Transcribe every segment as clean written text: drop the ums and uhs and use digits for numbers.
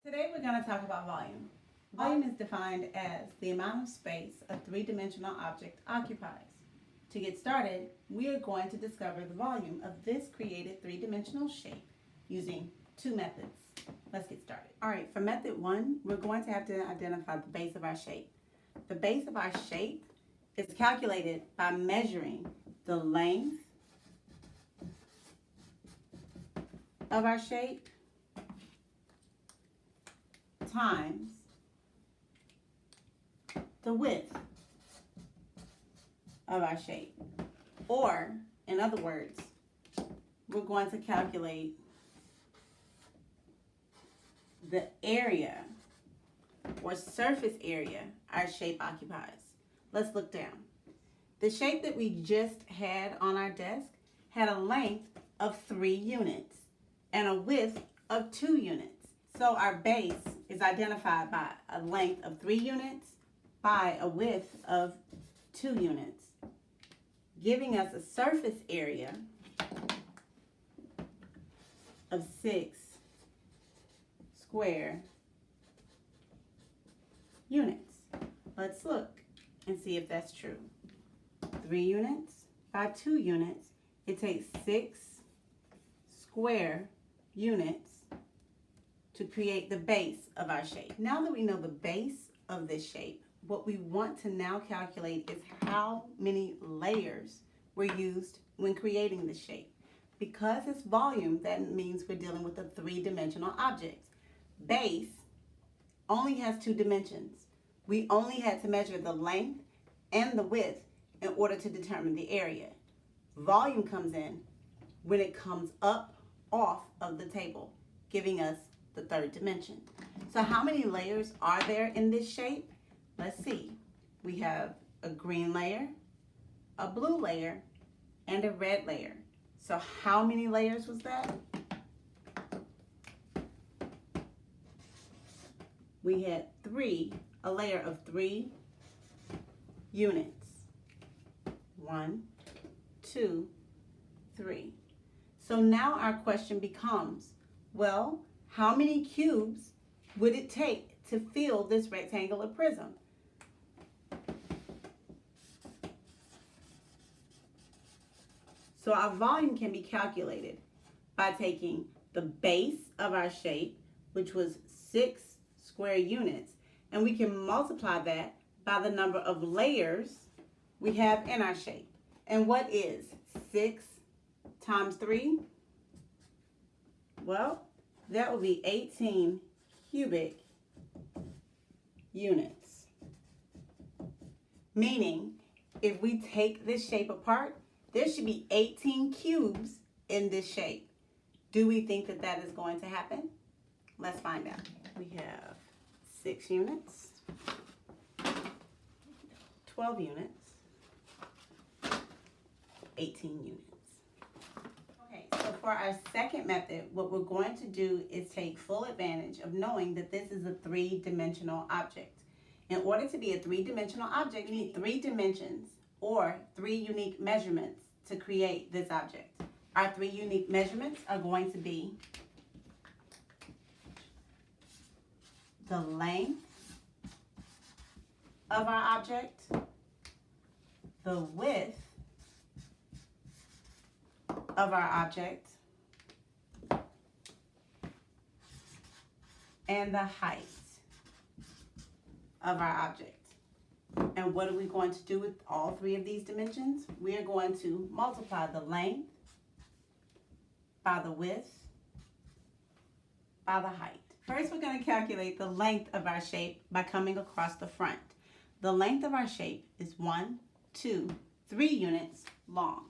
Today we're going to talk about volume. Volume is defined as the amount of space a three-dimensional object occupies. To get started, we are going to discover the volume of this created three-dimensional shape using two methods. Let's get started. All right, for method one, we're going to have to identify the base of our shape. The base of our shape is calculated by measuring the length of our shape times the width of our shape. Or, in other words, we're going to calculate the area or surface area our shape occupies. Let's look down. The shape that we just had on our desk had a length of 3 units and a width of 2 units. So our base is identified by a length of 3 units by a width of 2 units, giving us a surface area of 6 square units. Let's look and see if that's true. 3 units by 2 units, it takes 6 square units to create the base of our shape. Now that we know the base of this shape, what we want to now calculate is how many layers were used when creating the shape. Because it's volume, that means we're dealing with a three-dimensional object. Base only has 2 dimensions. We only had to measure the length and the width in order to determine the area. Volume comes in when it comes up off of the table, giving us the third dimension. So how many layers are there in this shape? Let's see. We have a green layer, a blue layer, and a red layer. So how many layers was that? We had a layer of 3 units. 1, 2, 3. So now our question becomes, well, how many cubes would it take to fill this rectangular prism? So our volume can be calculated by taking the base of our shape, which was 6 square units, and we can multiply that by the number of layers we have in our shape. And what is 6 times 3? Well, that will be 18 cubic units. Meaning, if we take this shape apart, there should be 18 cubes in this shape. Do we think that that is going to happen? Let's find out. We have 6 units, 12 units, 18 units. Okay, so for our second method, what we're going to do is take full advantage of knowing that this is a three-dimensional object. In order to be a three-dimensional object, you need 3 dimensions or 3 unique measurements to create this object. Our 3 unique measurements are going to be the length of our object, the width of our object, and the height of our object. And what are we going to do with all 3 of these dimensions? We are going to multiply the length by the width by the height. First, we're going to calculate the length of our shape by coming across the front. The length of our shape is 1, 2, 3 units long.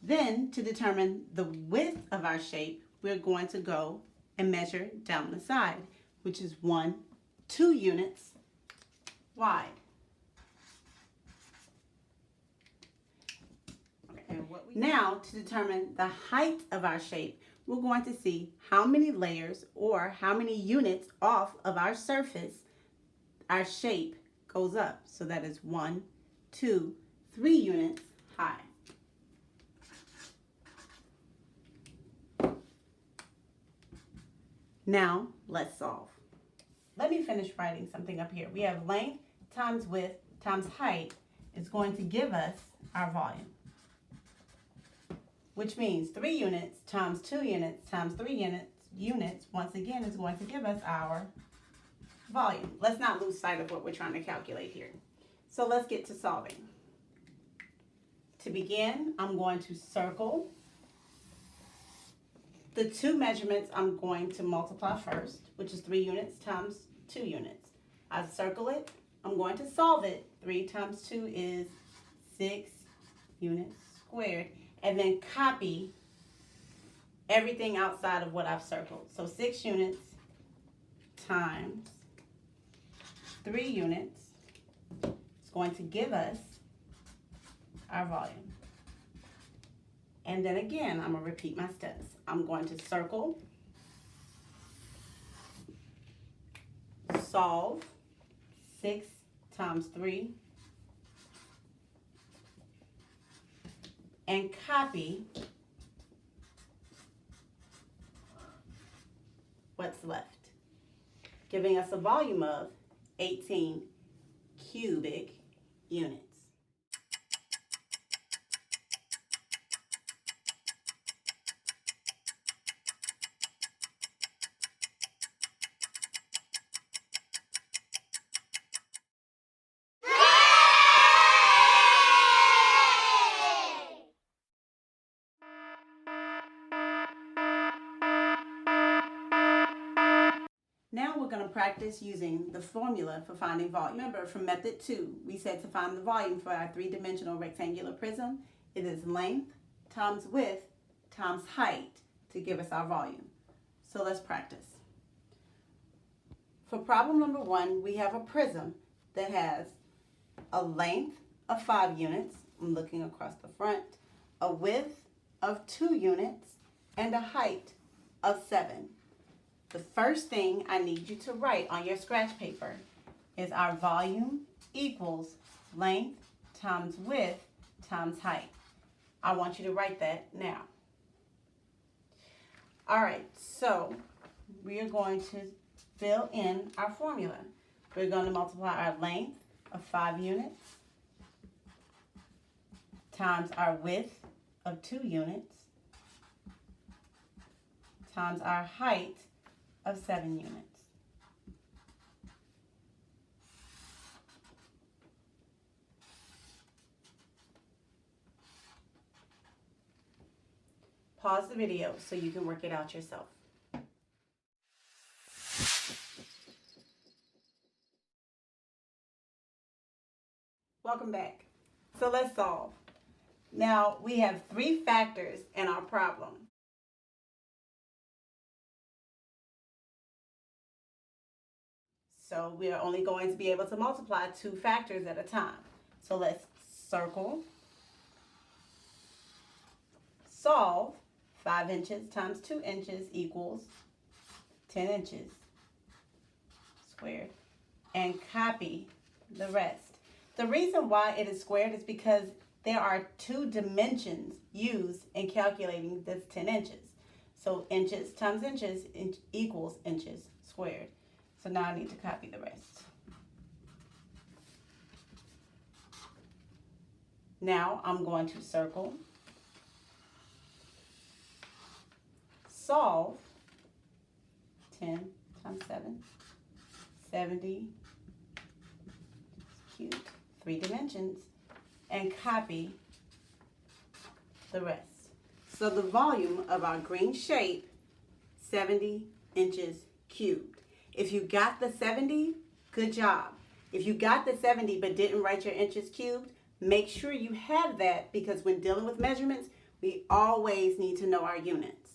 Then, to determine the width of our shape, we're going to go and measure down the side, which is 1, 2 units wide. Okay. Now, to determine the height of our shape, we're going to see how many layers or how many units off of our surface our shape goes up. So that is 1, 2, 3 units high. Now, let's solve. Let me finish writing something up here. We have length times width times height is going to give us our volume, which means 3 units times 2 units times 3 units, once again, is going to give us our volume. Let's not lose sight of what we're trying to calculate here. So let's get to solving. To begin, I'm going to circle the 2 measurements I'm going to multiply first, which is 3 units times 2 units. I circle it. I'm going to solve it. 3 times 2 is 6 units squared. And then copy everything outside of what I've circled. So 6 units times 3 units is going to give us our volume. And then again, I'm going to repeat my steps. I'm going to circle, solve 6 times 3, and copy what's left, giving us a volume of 18 cubic units. Now we're going to practice using the formula for finding volume. Remember, from method 2, we said to find the volume for our 3-dimensional rectangular prism, it is length times width times height to give us our volume. So let's practice. For problem number 1, we have a prism that has a length of 5 units. I'm looking across the front. A width of 2 units and a height of 7. The first thing I need you to write on your scratch paper is our volume equals length times width times height. I want you to write that now. All right, so we are going to fill in our formula. We're going to multiply our length of 5 units times our width of 2 units times our height of 7 units. Pause the video so you can work it out yourself. Welcome back. So let's solve. Now we have 3 factors in our problem. So we are only going to be able to multiply 2 factors at a time. So let's circle, solve. 5 inches times 2 inches equals 10 inches squared, and copy the rest. The reason why it is squared is because there are 2 dimensions used in calculating this 10 inches. So inches times inches equals inches squared. So now I need to copy the rest. Now I'm going to circle, solve 10 times 7, 70 cubed, 3 dimensions, and copy the rest. So the volume of our green shape, 70 inches cubed. If you got the 70, good job. If you got the 70 but didn't write your inches cubed, make sure you have that, because when dealing with measurements, we always need to know our units.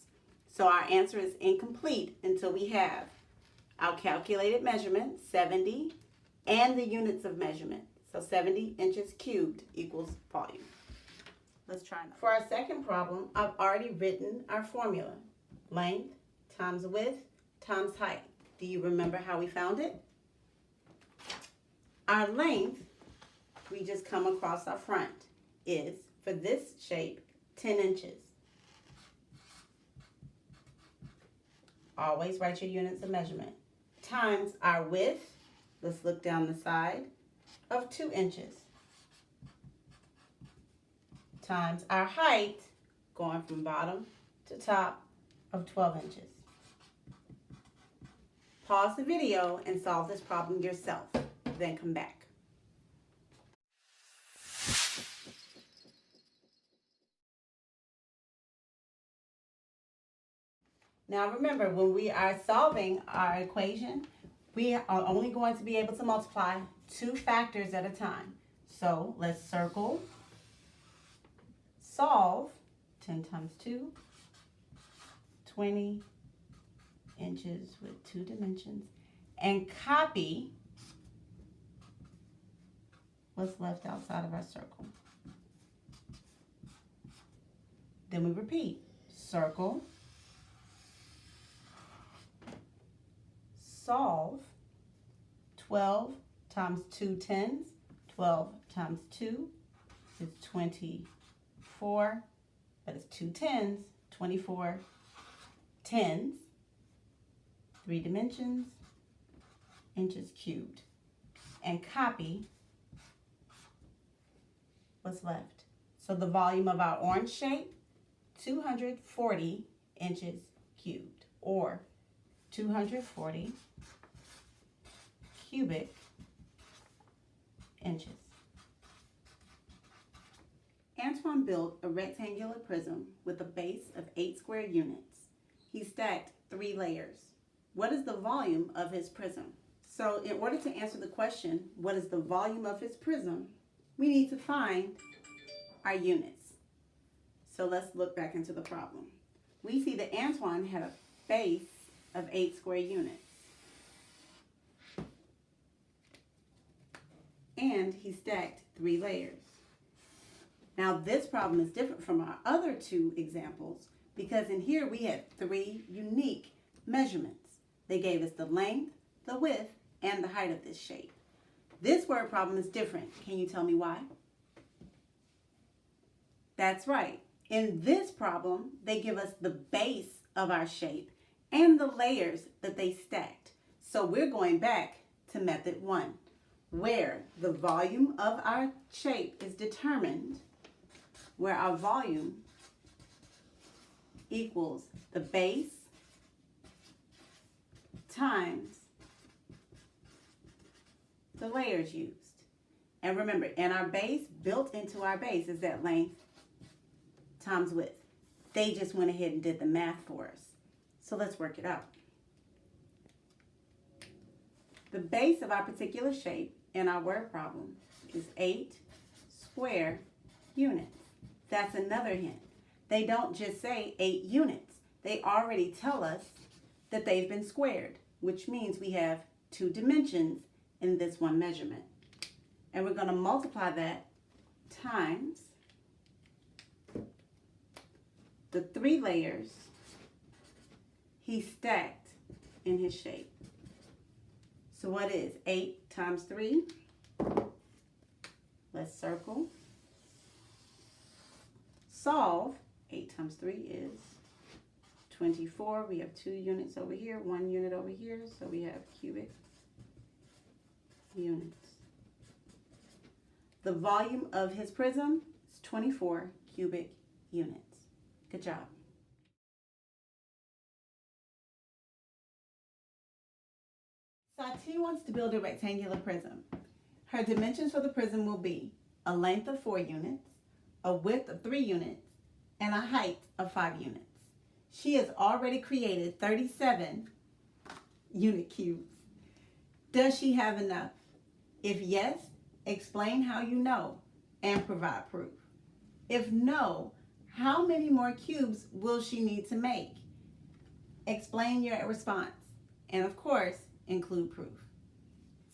So our answer is incomplete until we have our calculated measurement, 70, and the units of measurement. So 70 inches cubed equals volume. Let's try now. For our second problem, I've already written our formula. Length times width times height. Do you remember how we found it? Our length, we just come across our front, is, for this shape, 10 inches. always write your units of measurement, times our width, let's look down the side, of 2 inches, times our height, going from bottom to top, of 12 inches. Pause the video and solve this problem yourself, then come back. Now remember, when we are solving our equation, we are only going to be able to multiply 2 factors at a time. So let's circle, solve, 10 times 2, 20 inches with 2 dimensions, and copy what's left outside of our circle. Then we repeat, circle, solve, 12 times 2 tens, 12 times 2 is 24, that is 2 tens, 24 tens, 3 dimensions, inches cubed, and copy what's left. So the volume of our orange shape, 240 inches cubed, or 240 cubic inches. Antoine built a rectangular prism with a base of 8 square units. He stacked 3 layers. What is the volume of his prism? So in order to answer the question, what is the volume of his prism, we need to find our units. So let's look back into the problem. We see that Antoine had a base of 8 square units. And he stacked 3 layers. Now this problem is different from our other 2 examples because in here we had 3 unique measurements. They gave us the length, the width, and the height of this shape. This word problem is different. Can you tell me why? That's right. In this problem, they give us the base of our shape and the layers that they stacked. So we're going back to method 1, where the volume of our shape is determined, where our volume equals the base times the layers used. And remember, in our base, built into our base is that length times width. They just went ahead and did the math for us. So let's work it out. The base of our particular shape in our word problem is 8 square units. That's another hint. They don't just say 8 units. They already tell us that they've been squared, which means we have 2 dimensions in this one measurement. And we're going to multiply that times the 3 layers he stacked in his shape. So what is 8 times 3? Let's circle. Solve. 8 times 3 is 24. We have 2 units over here, 1 unit over here, so we have cubic units. The volume of his prism is 24 cubic units. Good job. Sati wants to build a rectangular prism. Her dimensions for the prism will be a length of 4 units, a width of 3 units, and a height of 5 units. She has already created 37 unit cubes. Does she have enough? If yes, explain how you know and provide proof. If no, how many more cubes will she need to make? Explain your response. And of course, include proof.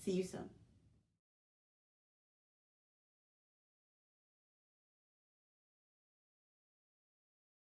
See you soon.